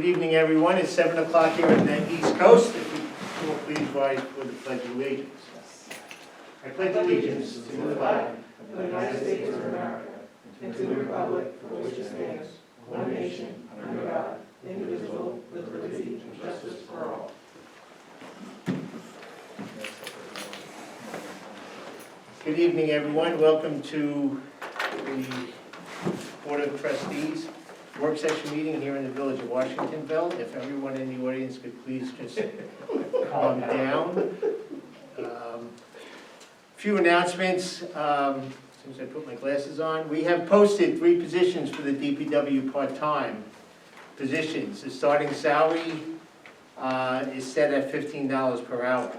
Good evening, everyone. It's 7 o'clock here on the East Coast. If you will please rise for the Pledge of Allegiance. I pledge allegiance to the flag of the United States of America and to the republic for which it stands, one nation, under God, indivisible, with liberty and justice for all. Good evening, everyone. Welcome to the Board of Trustees work session meeting here in the village of Washingtonville. If everyone in the audience could please just calm down. Few announcements, as soon as I put my glasses on. We have posted 3 positions for the DPW part-time positions. The starting salary is set at $15 per hour.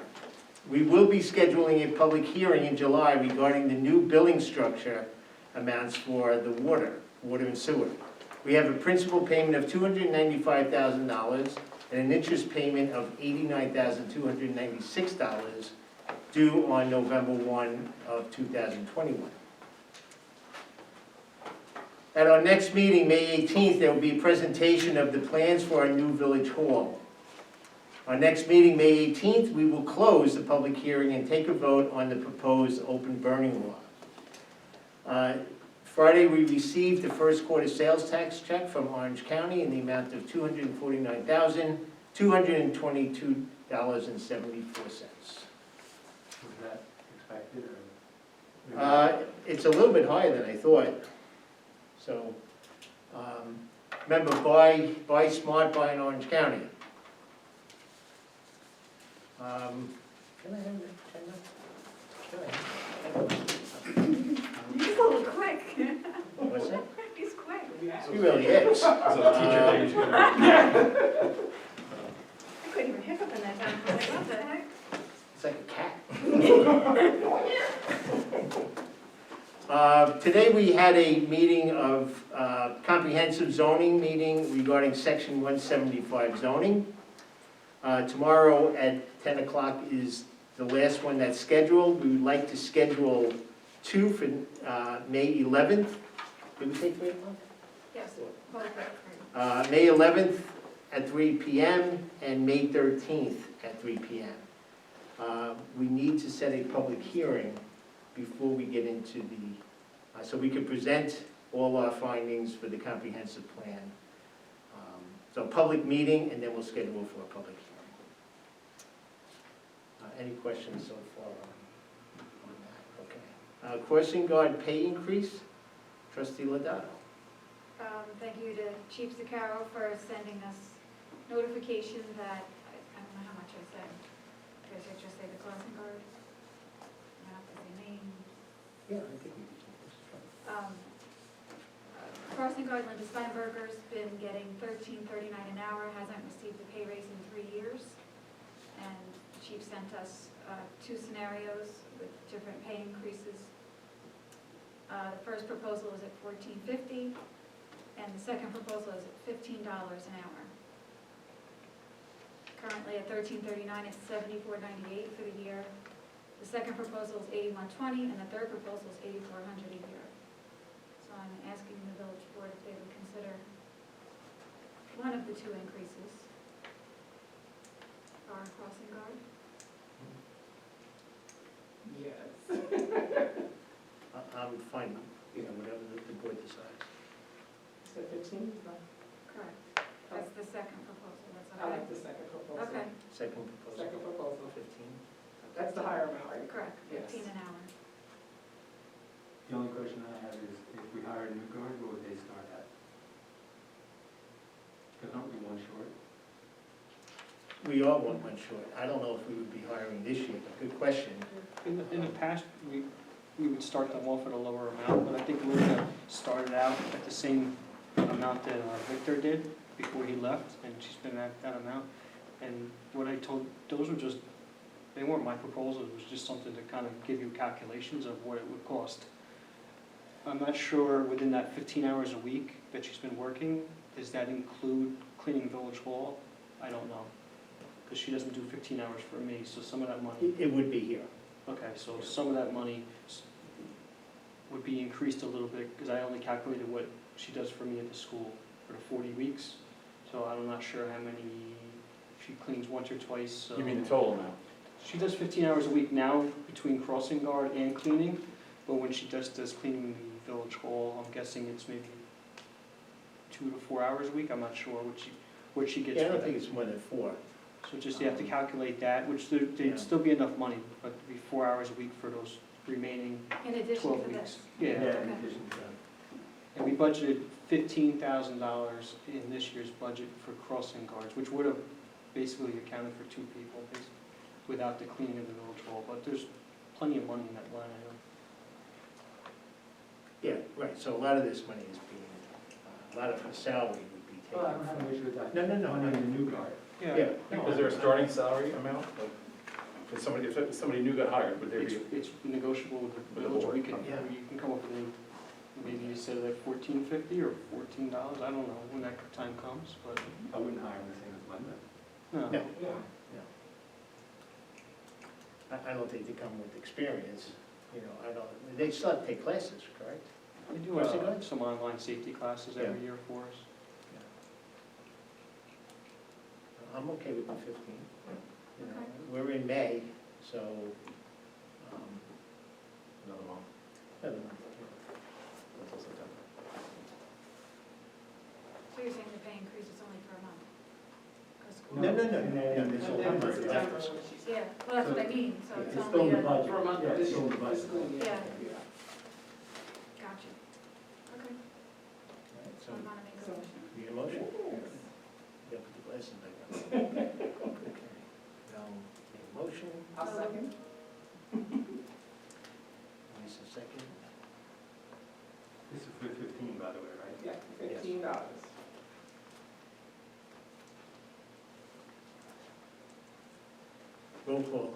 We will be scheduling a public hearing in July regarding the new billing structure amounts for the water and sewer. We have a principal payment of $295,000 and an interest payment of $89,296 due on November 1 of 2021. At our next meeting, May 18th, there will be a presentation of the plans for our new village hall. Our next meeting, May 18th, we will close the public hearing and take a vote on the proposed open burning law. Friday, we received the first quarter sales tax check from Orange County in the amount of $249,222.74. Was that expected, or? It's a little bit higher than I thought. So, remember, buy smart, buy in Orange County. Can I have the agenda? Can I have it? He's a little quick. What's that? He's quick. He really is. So the teacher thing. I couldn't even hiccup in that time. I was like, what the heck? It's like a cat. Today we had a meeting of comprehensive zoning meeting regarding section 175 zoning. Tomorrow at 10 o'clock is the last one that's scheduled. We would like to schedule 2 for May 11th. Did we say 3 o'clock? Yes, both are May 11th at 3 p.m. and May 13th at 3 p.m. We need to set a public hearing before we get into the, so we can present all our findings for the comprehensive plan. So public meeting, and then we'll schedule for a public hearing. Any questions so far on that? Okay. Crossing guard pay increase, Trustee Lodato. Thank you to Chief Zaccaro for sending us notification that, I don't know how much I said. I guess I just say the crossing guard. I have to say name. Yeah, I think we can do this. Crossing guard Linda Steinberger's been getting $13.39 an hour, hasn't received a pay raise in 3 years. And the chief sent us 2 scenarios with different pay increases. The first proposal is at $14.50, and the second proposal is at $15 an hour. Currently at $13.39, it's $74.98 for the year. The second proposal is $81.20, and the third proposal is $8,400 a year. So I'm asking the village board if they would consider one of the 2 increases for our crossing guard. Yes. I'm fine, whatever the board decides. So 15? Correct. That's the second proposal, that's I okay? like the second proposal. Okay, Second proposal. Second proposal. 15. That's the higher amount, right? correct, Yes. 15 an hour. The only question I have is, if we hire a new guard, what would they start at? Because aren't we one short? We are one short. I don't know if we would be hiring this year, but good question. In the past, we would start them off at a lower amount, but I think Linda started out at the same amount that Victor did before he left, and she's been at that amount. And what I told, those were just, they weren't my proposals, it was just something to kind of give you calculations of what it would cost. I'm not sure within that 15 hours a week that she's been working, does that include cleaning Village Hall? I don't know, because she doesn't do 15 hours for me, so some of that money. It would be here. Okay, so some of that money would be increased a little bit, because I only calculated what she does for me at the school for the 40 weeks. So I'm not sure how many, she cleans once or twice, so. You mean the total amount? She does 15 hours a week now between crossing guard and cleaning, but when she does cleaning the village hall, I'm guessing it's maybe 2 to 4 hours a week, I'm not sure what she gets Yeah, I for don't that. think it's more than 4. So just, you have to calculate that, which there'd Yeah. still be enough money, but it'd be 4 hours a week for those remaining In addition 12 to weeks. this. Yeah, in Okay. addition to that. and we budgeted $15,000 in this year's budget for crossing guards, which would have basically accounted for 2 people, basically, without the cleaning of the village hall, but there's plenty of money in that line item. Yeah, right, so a lot of this money is being, a lot of her salary would be Well, I don't have taken an issue with that. No, no, no. Money in the new guard. from. Yeah. no, Is there a starting salary amount? Like, if somebody new got hired, would there be? It's negotiable with the With the village, board, we can, yeah. you can come up with, maybe you said like $14.50 or $14, I don't know when that time comes, but, I wouldn't hire the same as Linda. no. No, I don't think they come with experience, you know, I don't, they still have to take classes, correct? We do Crossing guard? some online safety classes every Yeah. year for us. I'm okay with the 15. You know, Okay. we're in May, so, Another month, I don't know. until September. So you're saying the pay increase is only for a month? 'Cause school- No, no, no, And no, then- this And will then come for right September, after. when she said. Yeah, well, that's what I mean, so Yeah, it's It's still only in the a, budget. For a month Yeah, of this it's still in year, the budget. fiscal year. Yeah. Yeah. gotcha. Okay, Right, so So, I'm gonna make a So- motion. need a motion? Yeah, put the glasses back on. Okay, now, make a motion, I'll second. Lisa second. This is for 15, by the way, right? Yeah, $15. Roll call,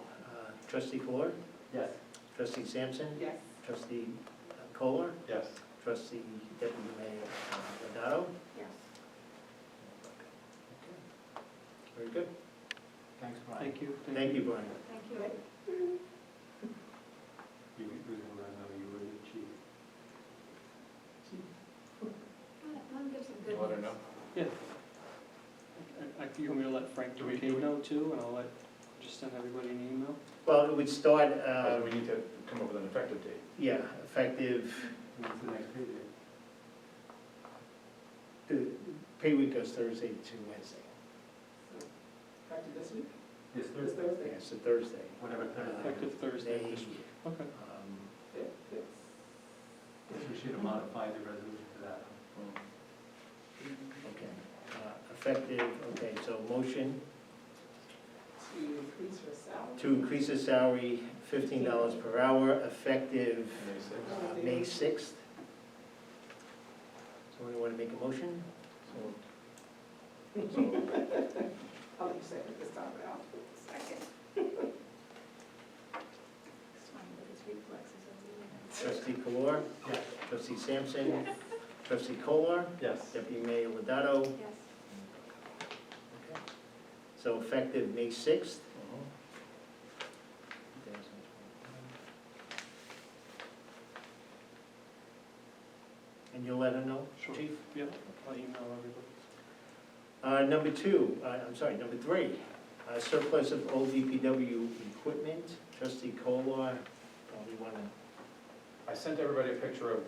trustee Kolar, Yes. trustee Sampson, Yes. trustee Kolar, Yes. trustee deputy mayor Renato. Yes. Very good. Thanks, Brian. Thank you. Thank you, Brian. Thank you. You was going to let know you were the chief. Let me give some good Let her news. know. You want me to let Frank Do we- Duque know too, and I'll just send everybody an email? Well, it would start, We need to come up with an effective date. yeah, effective, What's the next pay date? the pay week goes Thursday to Wednesday. Back to this week? This This Thursday? Thursday? Yeah, so Thursday. Whatever Thursday. Effective Thursday May, this week. Okay. Fifth, fifth. Guess we should have modified the resolution to that. Okay, effective, okay, so motion To increase her salary. to increase the salary $15 per hour, effective May 6th. May 6th. Somebody want to make a motion? I'll let you say it this time around. Second. It's funny with his reflexes of Trustee Kolar, Yes. trustee Sampson, the Yes. trustee Kolar, Yes. deputy mayor Lodato. Yes. Okay. So effective May 6th. And you'll let her know, Sure. chief? Yep, I'll email everybody. Number two, number three, surplus of old DPW equipment, trustee Kolar, probably want to, I sent everybody a picture of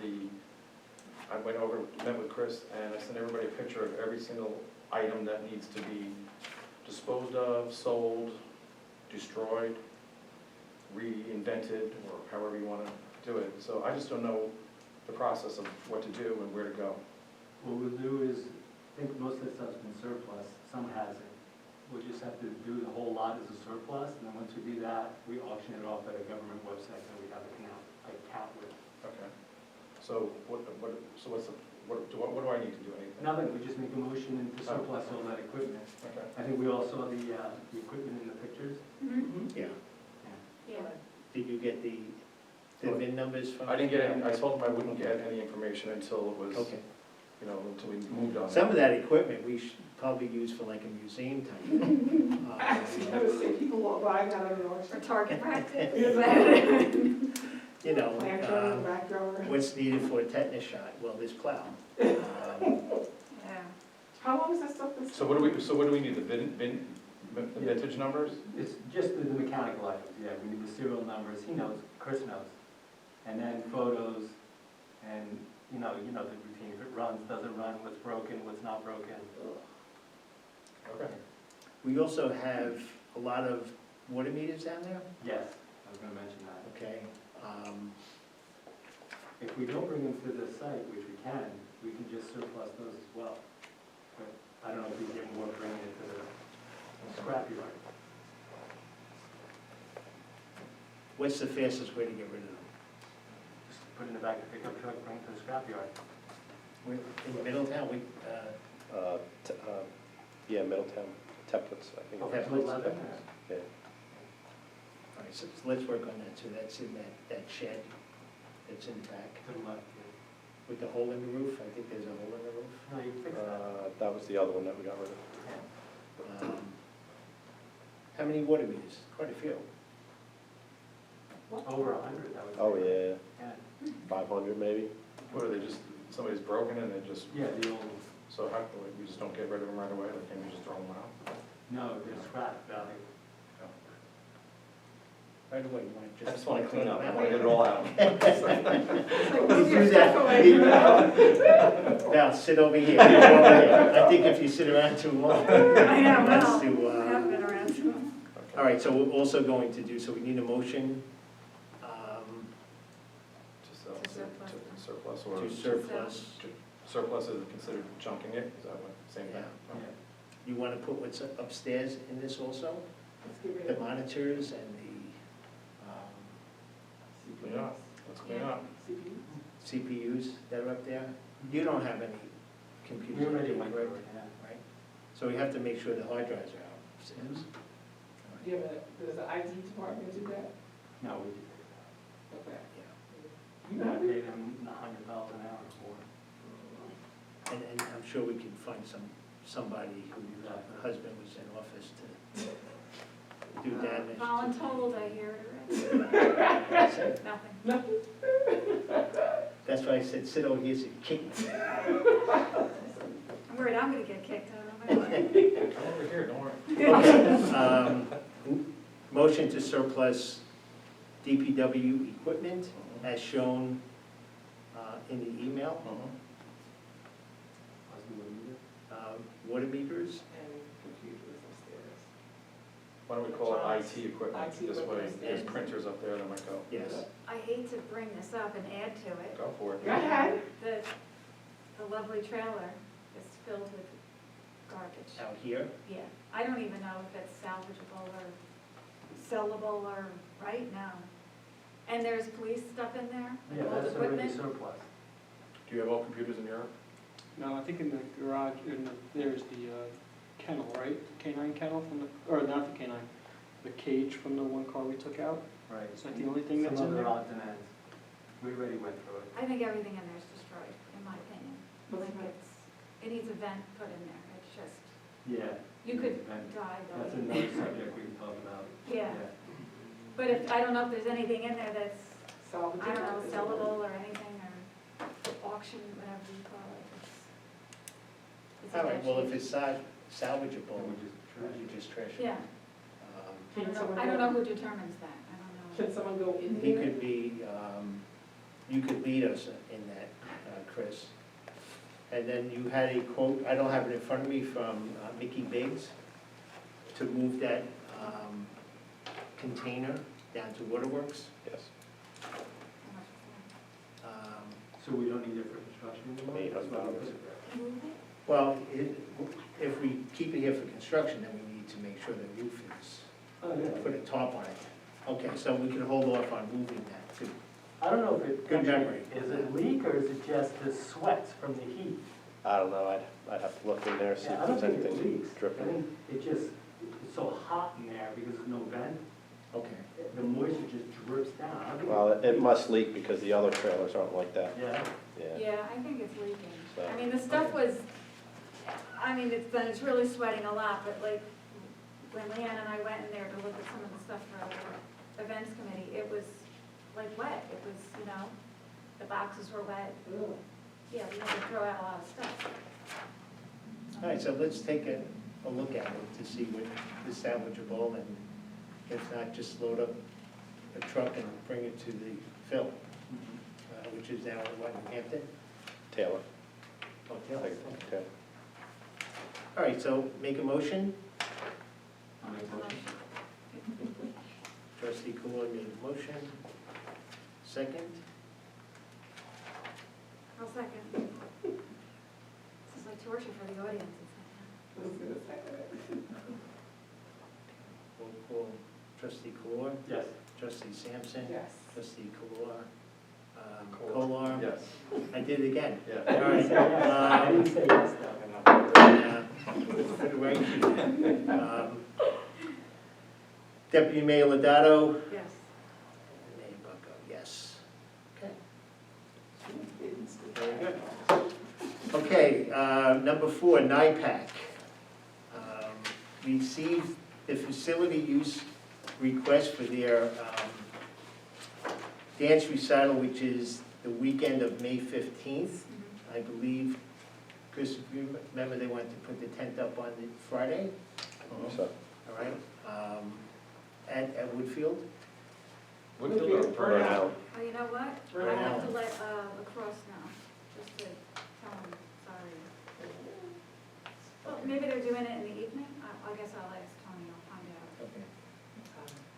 I went over, met with Chris, and I sent everybody a picture of every single item that needs to be disposed of, sold, destroyed, reinvented, or however you want to do it. So I just don't know the process of what to do and where to go. What we'll do is, I think most of the stuff's been surplus, some hasn't. We'll just have to do the whole lot as a surplus, and then once we do that, we auction it off at a government website that we have a count with. Okay. So what do I need to do, anything? Nothing, we just make a motion to surplus all that equipment. Okay. I think we all saw the equipment in the pictures. Mhm. yeah. Yeah. Did you get the VIN numbers from? I didn't get any, I told him I wouldn't get any information until it was, Okay. until we moved on. Some of that equipment we should probably use for like a museum type. I would say people walk by, I don't know. For target practice. You know, Plant grower, back grower. what's needed for a tetanus shot? Well, this plow. Yeah. How long is that stuff been? So what do we need, the vintage numbers? It's just the mechanical items, yeah, we need the serial numbers, he knows, Chris knows. And then photos, and, you know the routine, if it runs, doesn't run, what's broken, what's not broken. Okay. We also have a lot of water meters down there, Yes, I was gonna mention that. okay? If we don't bring them to the site, which we can just surplus those as well. But I don't know if we get more bringing it to the scrapyard. What's the fastest way to get rid of them? Just put in the back of the pickup truck, bring it to the scrapyard. We're in Middletown, Yeah, Middletown, templates, I think. Okay. Templates. Yeah. all right, so let's work on that too. That's in that shed that's in the back. To the left, With the hole in the roof, I think there's a hole in the roof. yeah. No, you can fix that. That was the other one that we got rid of. Yeah. How many water meters? Quite a few. Over 100, that was. Oh, yeah, Yeah, 500 maybe? What are they, just, somebody's broken and they just, yeah, the old, so how, we just don't get rid of them right away, like, can we just throw them out? no, they're scrap value. Right away, you want I just wanna clean up, I wanna get it all out. Move your Do stuff that. away, you know? Now, sit over here. Sit over here. I think if you sit around too long. I know, That's well, to, I haven't been around too long. all right, so we're also going to do, so we need a motion To surplus. surplus, or to surplus. surplus is considered junking it, is that what, same thing? Yeah. You want to put what's upstairs in this also? Let's get rid The of monitors and Clean up, let's clean up. CPU. CPUs that are up there? You don't have any computers. We up already there, went right? through it, yeah. Right? So we have to make sure the hard drives are out upstairs. Do you have does the IT department do that? No, we did Okay. Yeah. You that. know, We paid them $100 an hour for it. And I'm sure we can find somebody whose husband was in office to do damage. Voluntold, I hear it already. That's it. Nothing. That's why I said, sit over here so you kick me. I'm worried I'm gonna get kicked out of my life. Come over here, don't worry. Okay. Motion to surplus DPW equipment as shown in the email. Water meters, and computers upstairs. Why don't we call it IT equipment, IT this way, equipment. there's printers up there that might go. yes. I hate to bring this up and add to it. Go for it. Go ahead. The lovely trailer is filled with garbage. Out here, Yeah, I don't even know if it's salvageable or sellable or, right now. And there's police stuff in there, Yeah, like old that's already equipment. surplus. Do you have all computers in Europe? No, I think in the garage, there's the kennel, right? The canine kennel from the, or not the canine, the cage from the one car we took out. Right. Is that the only thing that's in Some there? other odds and ends. We already went through it. I think everything in there is destroyed, in my opinion. I What's think that? it needs a vent put in there, it's just, Yeah. you could And die that's though. another subject we can talk about. Yeah, but if, I don't know if there's anything in there that's, Salvageable. I don't know, sellable or anything, or auction, whatever you call it. It's a all right, dead well, if sheet. it's salvageable, And we just trash you it. just trash it. Yeah, I don't know who determines that, I don't know. Can someone go in He there? could be, you could lead us in that, Chris. And then you had a quote, I don't have it in front of me, from Mickey Biggs to move that container down to Waterworks. Yes. How much was Um, So we don't need it for construction anymore? $800. that? Move it? Well, if we keep it here for construction, then we need to make sure the roof is, Oh, yeah. put a top on it. Okay, so we can hold off on moving that too. I don't know if it. Good memory. Is it leak or is it just the sweat from the heat? I don't know, I'd have to look in there, see Yeah, I if don't there's think it anything leaks. I dripping. think it just, it's so hot in there because there's no vent. Okay. The moisture just drips down. I don't think- Well, it must leak because the other trailers aren't like that, Yeah. yeah. Yeah, I think it's leaking. So- I mean, the stuff was, I mean, it's really sweating a lot, but like, when Leanne and I went in there to look at some of the stuff for the events committee, it was like wet. It was, you know, the boxes were wet. Ugh. Yeah, we had to throw out a lot of stuff. All right, so let's take a look at it to see what is salvageable, and if not, just load up a truck and bring it to the fill, which is now in what, New Hampton? Taylor. Oh, I Taylor. think it's Taylor. All right, so make a motion. I'll make a motion. Trustee Kolar made a motion. Second? I'll second. This is like torture for the audience. I was gonna second it. We'll call trustee Kolar, Yes. trustee Sampson, Yes. trustee Kolar, Kolar. Yes. I did it again. Yeah. All right. I didn't say yes, though. For the right. Deputy Mayor Lodato. Yes. Mayor Bucko, yes. Okay. Very good. Okay, number 4, NIPAC. Received the facility use request for their dance recital, which is the weekend of May 15th. I believe, Chris, if you remember, they wanted to put the tent up on the Friday, So, all right? At Woodfield. Woodfield or burn Burnout? out. Oh, you know what? Right I have now. to let lacrosse know, just to tell them, sorry. Well, maybe they're doing it in the evening? I guess I'll ask Tony, I'll find out. Okay.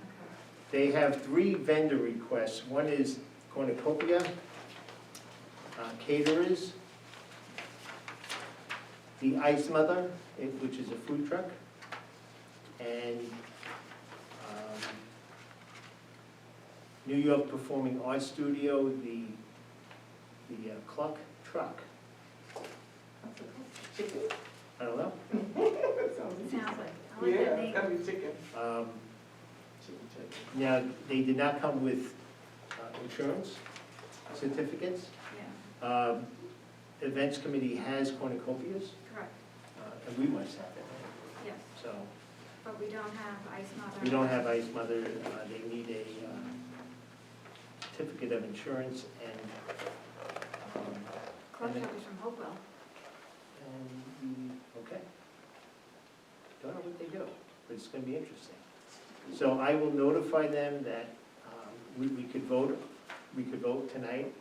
Okay. They have 3 vendor requests. One is cornucopia, caterers, the Ice Mother, which is a food truck, and New York Performing Arts Studio, the Cluck Truck. Chicken? I don't know. That sounds. Sounds like, I like that Yeah, name. gotta be chicken. Chicken. Now, they did not come with insurance certificates. Yeah, Events committee has cornucopias, correct, and we must have it, yes. so. But we don't have Ice Mother. We don't have Ice Mother, they need a certificate of insurance Club Shop is from Hopewell. okay. Don't know what they do, but it's gonna be interesting. So I will notify them that we could vote tonight.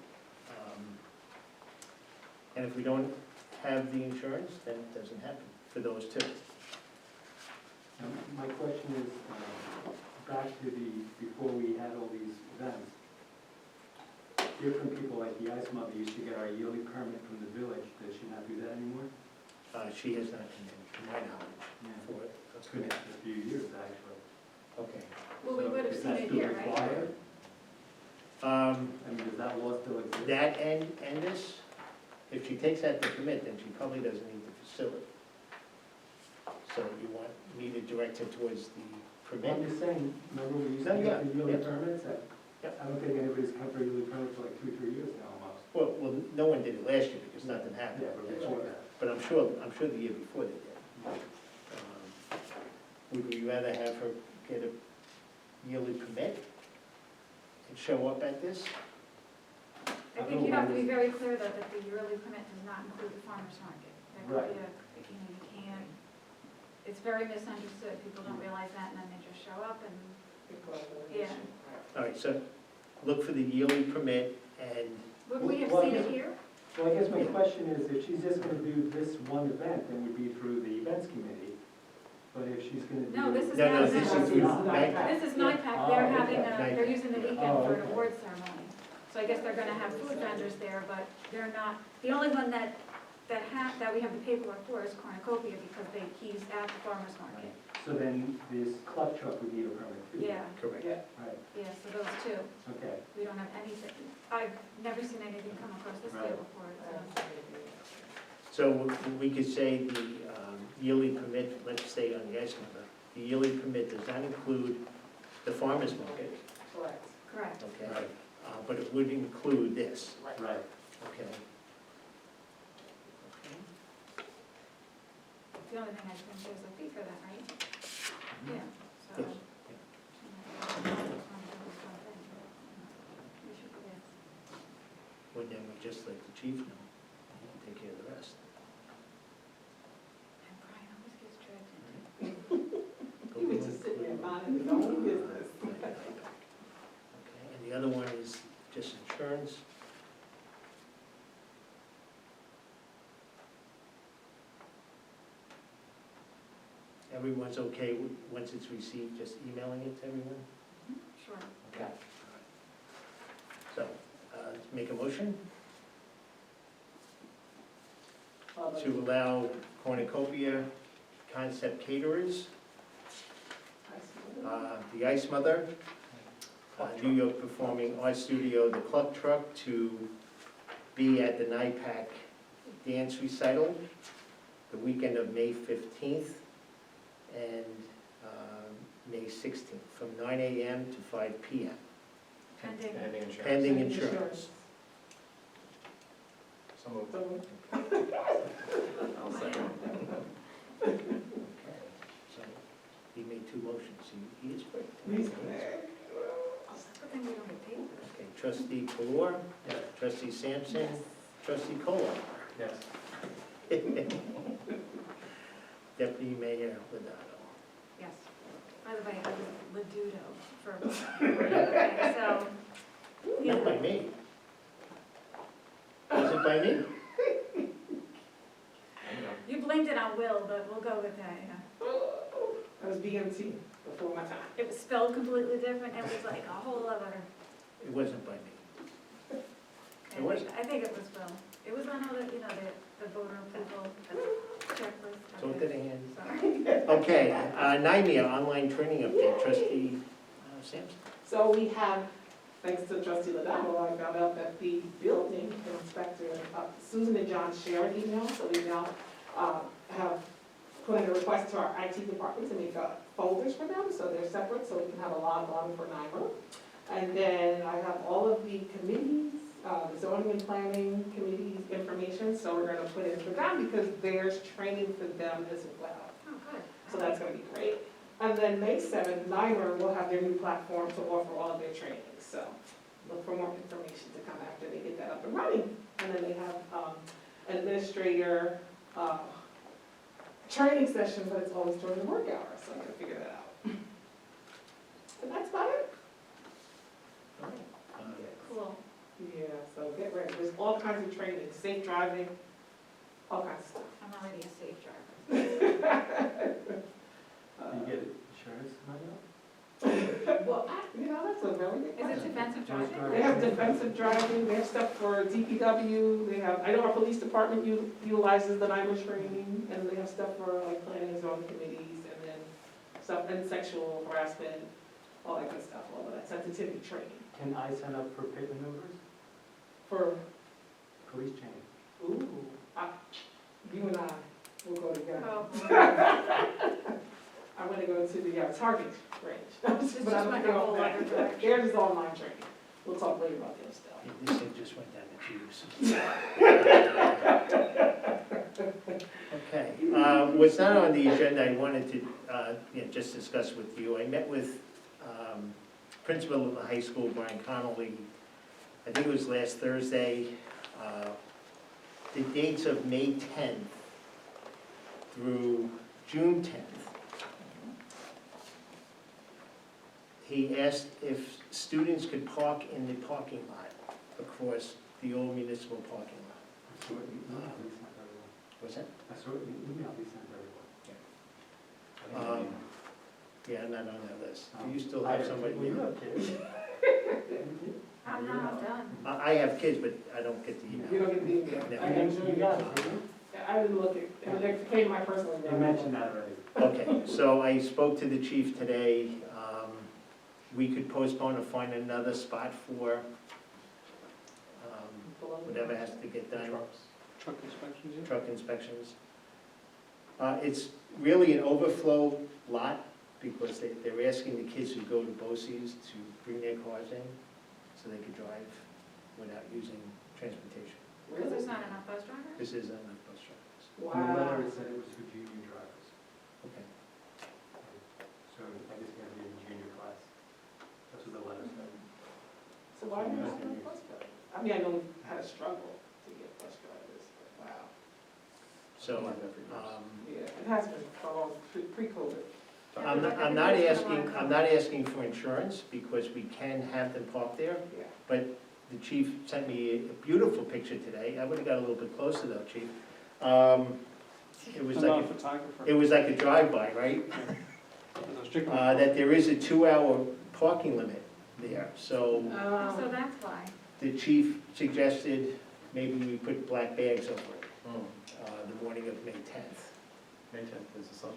And if we don't have the insurance, then it doesn't happen for those 2. My question is, back to before we had all these events, different people like the Ice Mother used to get our yearly permit from the village. Does she not do that anymore? She has not come in, to my knowledge, for it. It's been a few years, actually. Okay. Well, we So would have is seen that it still here, right? required? I mean, does that law still exist? That and this, if she takes that to commit, then she probably doesn't need the facility. So you want me to direct her towards the I'm permit? just saying, remember we used to No, yeah, get the yearly yeah. permits? Yeah. I don't think anybody's come for a yearly permit for like 2-3 years now almost. Well, no one did it last year because nothing happened. Yeah, but before that. But I'm sure the year before they did. Would we rather have her get a yearly permit and show up at this? I think you have to be very clear though that the yearly permit does not include the farmer's market. That could be you can't, it's very misunderstood. People don't realize that and then they just show up and, yeah. All right, so look for the yearly permit and, Would we have Well, seen yeah. it here? Well, I guess my question is, if she's just gonna do this one event, then would be through the events committee. But if she's gonna do. No, this is no, not. this is through NIPAC. This is NIPAC, they're Oh, having, okay. they're using the weekend Oh, for an okay. award ceremony. So I guess they're gonna have food vendors there, but they're not, the only one that we have the paperwork for is Cornucopia because he's at the farmer's market. So then this club truck would need a permit too? Yeah, correct. Right, yeah, so those 2, okay. we don't have anything, I've never seen anything come across this Right. way before, so. So we could say the yearly permit, let's stay on the Ice Mother, the yearly permit does not include the farmer's market, Correct. Correct. okay? Right. But it would include this, Right. okay? The only thing I think there's a fee for that, right? Yeah, so. Yes. We should do this. Well, then we just let the chief know, take care of the rest. everyone's okay with, once it's received, just emailing it to everyone? Sure. Okay. So, make a motion to allow cornucopia concept caterers, the Ice Mother, New York Performing Arts Studio, the Cluck Truck, to be at the NIPAC dance recital the weekend of May 15th and May 16th, from 9 a.m. to 5 p.m. Pending. Pending insurance. Pending insurance. So moved. I'll second. Okay, so he made two motions, he is quick. Please. Good thing we don't get paid for Okay, trustee Kolar, Yes. trustee Sampson, this. trustee Kolar, Yes. deputy mayor Lodato. Yes. By the way, I was Ledudo for, okay, so, you Not by know, me. Was it by me? you blamed it on Will, but we'll go with that, yeah. I was BMT before my time. It was spelled completely different, it was like a whole other. It wasn't by me. It was. I think it was Will. It was on all the, you know, the voter approval checklist. Talk to the hand. Sorry. Okay, NIMEA online training update, trustee Sampson. So we have, thanks to trustee Lodato, I found out that the building inspector, Susan and John share an email, so we now have put in a request to our IT department to make folders for them, so they're separate, so we can have a log on for NIMEA. And then I have all of the committees, the zoning and planning committees information, so we're gonna put it for them because there's training for them as well. Oh, good. So that's gonna be great. And then May 7th, NIMEA will have their new platform to offer all of their trainings, so look for more information to come after they get that up and running. And then they have an administrator training session, but it's always during the work hours, so I gotta figure that out. And that's about it. Cool. Yeah, so get ready, there's all kinds of training, safe driving, all kinds of stuff. I'm already a safe driver. Do you get insurance money? Well, that's a very good Is it question. defensive driving? They have defensive driving, they have stuff for DPW, they have, I know our police department utilizes the NIMEA training, and they have stuff for like planning and zoning committees, and then stuff, and sexual harassment, all that good stuff, all of that sensitivity training. Can I sign up for pit maneuvers? For, Police training? ooh, you and I will go together. Oh, I want to go to the target range. it's just But I don't like think a I'll whole back. other direction. Theirs is online training. We'll talk later about their stuff. Yeah, this thing just went down the tubes. Okay, what's not on the agenda, I wanted to, just discuss with you. I met with principal of the high school, Brian Connolly, I think it was last Thursday. The dates of May 10th through June 10th. He asked if students could park in the parking lot across the old municipal parking lot. I saw it in the email we sent everyone. What's that? I saw it in the email we sent everyone. Yeah, I'm not on that list. Do you still have somebody? Well, you have kids. I'm not done. I have kids, but I don't get the You email. don't get the email. No. I didn't You got it, didn't you? I didn't look at, it came to my personal email. You mentioned that already. Okay, so I spoke to the chief today. We could postpone or find another spot for whatever has to get done. Truck inspections, yeah? Truck inspections. It's really an overflow lot because they're asking the kids who go to BOCES to bring their cars in so they could drive without using transportation. Because there's not enough bus drivers? This is enough bus drivers. In the letter, Wow. it said it was for junior drivers. Okay. So I guess you're gonna be in junior class. That's what the letter said. So why do you have no bus drivers? I mean, I know we've had a struggle to get bus drivers, but wow. So, Yeah, it has been for all pre-COVID. I'm not asking for insurance because we can have them park there. Yeah. But the chief sent me a beautiful picture today. I would've got a little bit closer though, chief. it was I'm not a like, photographer. it was like a drive-by, right? There's a strict- That there is a 2-hour parking limit there. So So that's why. the chief suggested maybe we put black bags over it, Hmm. the morning of May 10th, May 10th is a Sunday?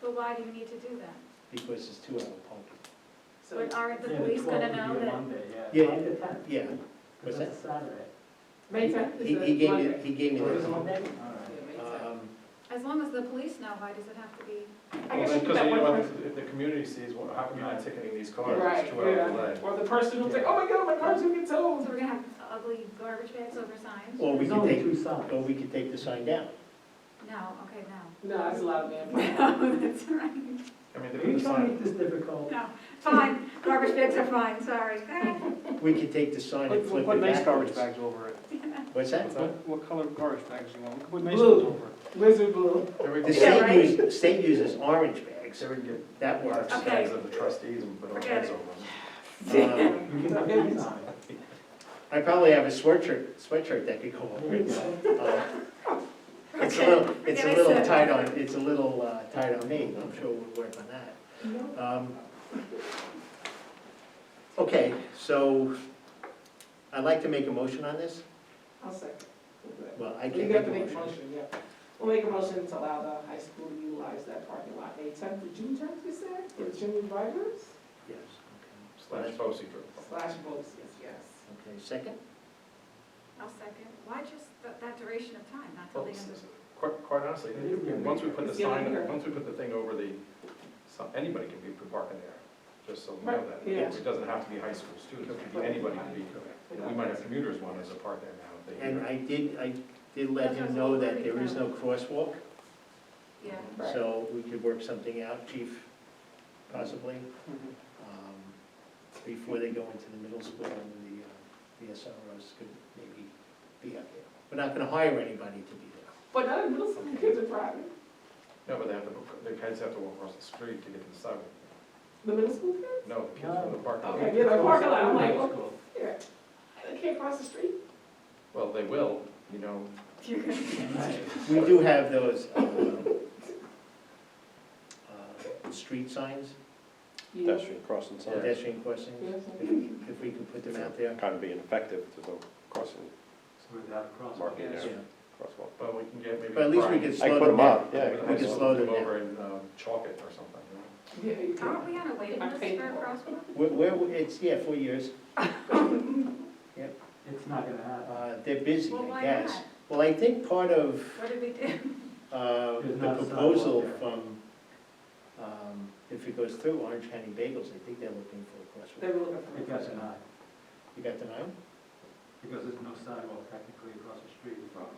But why do you need to do that? because it's 2-hour parking. So, But aren't the Yeah, police 12th gonna would know be a that? Monday, Yeah. Monday the 10th. Yeah, what's That's a Saturday. May 10th he is he a gave me, Monday. he gave me Oh, it is that. Monday? All Yeah, right. May 10th. As long as the police know, why does it have to be? I guess you put Because that you know, one if the community sees, well, how come you're not ticketing these cars? Right, It's 2 hours yeah. delay. Or the person who's like, oh my God, my car's gonna get So towed. we're gonna have ugly garbage bags over signs? Or we There's could only take, 2 signs. or we could take the sign down. No, okay, no. No, that's a lot of manpower. No, that's right. I mean, Are the you the trying to sign, make this difficult? No, fine, garbage bags are fine, sorry. We could take the sign and We'll flip put it nice garbage backwards. bags over it. What's that? What's that? What color garbage bags do you want? We can put nice Blue. ones over it. Wizard blue. every, The Yeah, right. state uses orange bags, so we can get that works. large Okay. bags of the trustees and put our Forget heads it. over them. We can put these on it. I probably have a sweatshirt that could go over There you it. go. It's a Okay. little, it's a Forget I little said tight it. on, it's a little tight on me, I'm sure we'll work on that. Okay, so I'd like to make a motion on this. I'll second. Well, I You can't have to make make a a motion. motion, yeah. We'll make a motion to allow the high school to utilize that parking lot May 10th to June 10th, you said, for Jimmy Rogers Yes, Slash Bosie Group. /Bosis, yes. okay, second? I'll second. Why just that duration of time, not till Well, the end of? Quite honestly, once we put the It's getting sign, bigger. once we put the thing over the, anybody can be parking there, just so we know Right, that. yeah. It doesn't have to be high school students, it could be anybody can be, you know, we might have commuters wanting to park there now. if they- And I did let him know that there is no crosswalk, Yeah. Right. so we could work something out, chief, possibly, Mhm. before they go into the middle school and the SROs could maybe be up there. We're not gonna hire anybody to be there. But none of the middle school kids are driving. No, but they have to, the kids have to walk across the street to get to the sidewalk. The middle school kids? No, the kids from the parking lot. Okay, yeah, the parking lot, I'm like, High well, school. yeah. They can't cross the street? Well, they will, you know, You're gonna- We do have those, street signs, Yeah. Pedestrian crossing signs, pedestrian crossings, Yes. if we could put them out there. kind of being effective, there's no crossing, So without a crosswalk. marking Yes. there, Yeah. crosswalk. but we can get maybe. But at least we Brian- could I slow can put them them down. up, yeah. We can slow them down. over and chalk it or something, you know? Yeah, you Aren't can. we on a waiting I'm list paying for a for it. crosswalk? It's, 4 years. It's not gonna happen. They're busy, Well, I why guess. not? Well, I think part of What did we do? the There's not a proposal sidewalk there. from, if it goes through Orange County Bagels, I think they're looking for a They crosswalk. were looking for. It got denied, You got the nine? because there's no sidewalk technically across the street from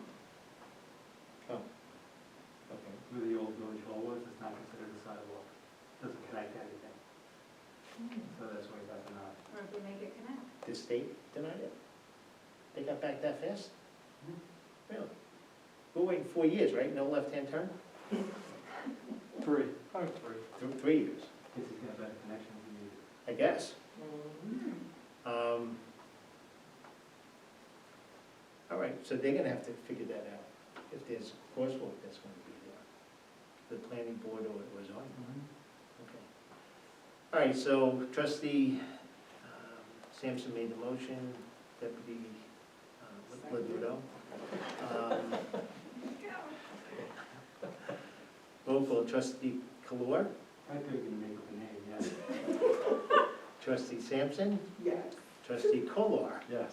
Okay. where the old village hall was. It's not considered a sidewalk. Doesn't connect to anything. So that's why it got denied. Or if we make it connect? The state denied it? They got back that fast? Really? We're waiting 4 years, right? No left-hand turn? 3, probably 3. 3 years, Guess he's got better connections than you do. I guess. Mhm. All right, so they're gonna have to figure that out, if there's a crosswalk that's gonna be there. The planning board or was on, okay. All right, so trustee Sampson made the motion, deputy Ledudo. Roll call, trustee Kalor, I thought you were gonna make up a name, yeah. trustee Sampson, Yes. trustee Kolar, Yes.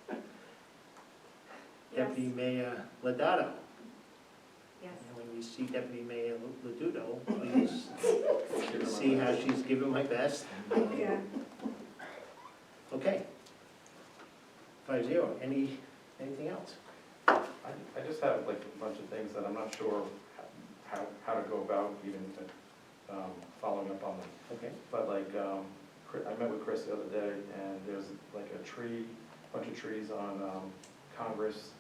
Yes. deputy mayor Ledato. Yes. And when you see deputy mayor Ledudo, please see how she's given my best. Yeah. Okay. 5-0. Anything else? I just have like a bunch of things that I'm not sure how to go about even following up on them. Okay. But like, I met with Chris the other day, and there's like a bunch of trees on Congress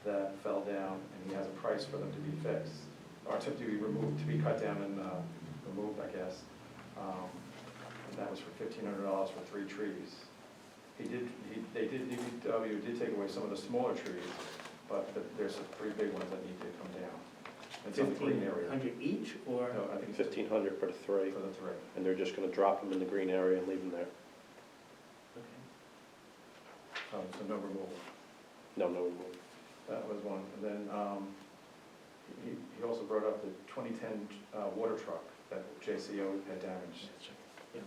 that fell down, and he has a price for them to be fixed, or to be removed, to be cut down and removed, I guess. And that was for $1,500 for 3 trees. DPW did take away some of the smaller trees, but there's some pretty big ones that need to come down. It's in the green area. 1,500 each, or? No, I think it's 1,500 for the three, for the three. and they're just gonna drop them in the green area and leave them there. Okay. So no removal. No, no removal. That was one. And then he also brought up the 2010 water truck that JCO had damaged. That's right. Yeah.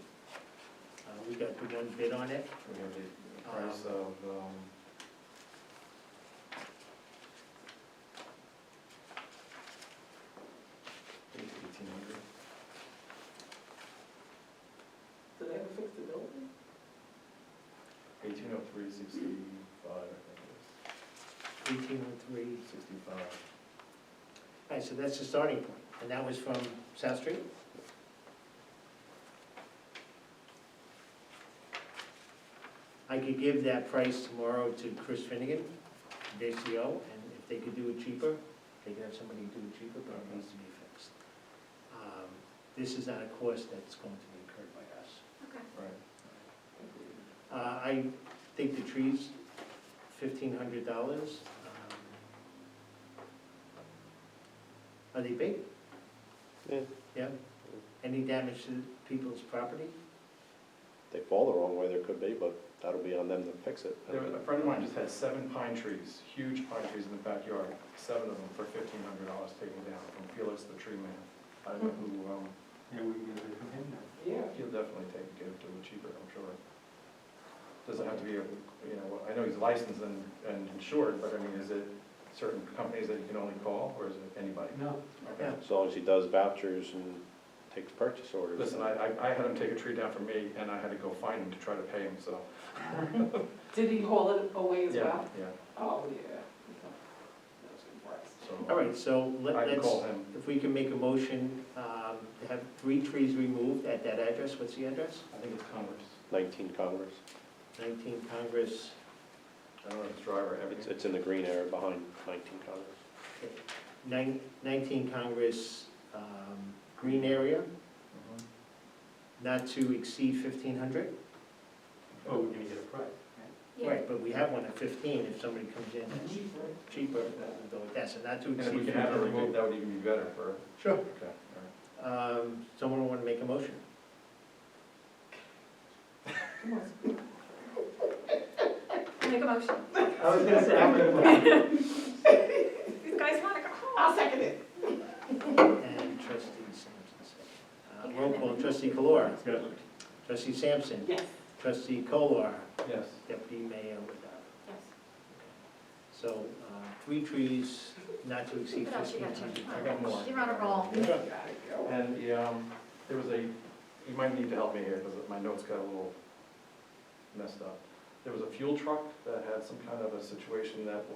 We got the one bid on it. We have the price of, $1,800. Did they ever fix the building? 1803.65, I think it 1803. is. 65. All right, so that's the starting point, and that was from South Street? I could give that price tomorrow to Chris Finnegan, JCO, and if they could do it cheaper, they could have somebody do it cheaper, but it needs to be fixed. This is not a cost that's going to be incurred by us. Okay. Right. I think the trees, $1,500. Are they big? Yeah. Yeah? Any damage to people's property? They fall the wrong way, there could be, but that'll be on them to fix it. A friend of mine just had 7 pine trees, huge pine trees in the backyard, 7 of them for $1,500 taken down from Felix the tree man. I don't know who, Yeah, we can get it from him then. Yeah. he'll definitely give it to him cheaper, I'm sure. Doesn't have to be, I know he's licensed and insured, but I mean, is it certain companies that you can only call, or is it anybody? No. Okay. As long as he does vouchers and takes purchase orders. Listen, I had him take a tree down for me, and I had to go find him to try to pay him, so. Did he haul it away as well? Yeah, Oh, yeah. That was good price. so. All right, so I can let's, call him. if we can make a motion to have 3 trees removed at that address. What's the address? I think it's Congress. 19 Congress. 19 Congress. I don't know if it's dry or everything. It's in the green area behind 19 Congress. 19 Congress, green area, Mhm. not to exceed 1,500. Oh, we're gonna get a price, right? Yeah. Right, but we have one at 15, if somebody comes in that's cheaper, we'll go with that, so not to And if exceed we can have it 1,500. removed, that would even be better for, Sure. okay, all right. Someone want to make a motion? Come on. Make a motion. I was gonna say, I'll make a motion. These guys wanna go home. I'll second it. And trustee Sampson second. Roll call, trustee Kolar. Yes. Trustee Sampson. Yes. Trustee Kolar. Yes. Deputy Mayor Liddow. Yes. So, 3 trees, not to exceed What else you got, 1,500. I got more. You're on a roll. And there was you might need to help me here, because my notes got a little messed up. There was a fuel truck that had some kind of a situation that the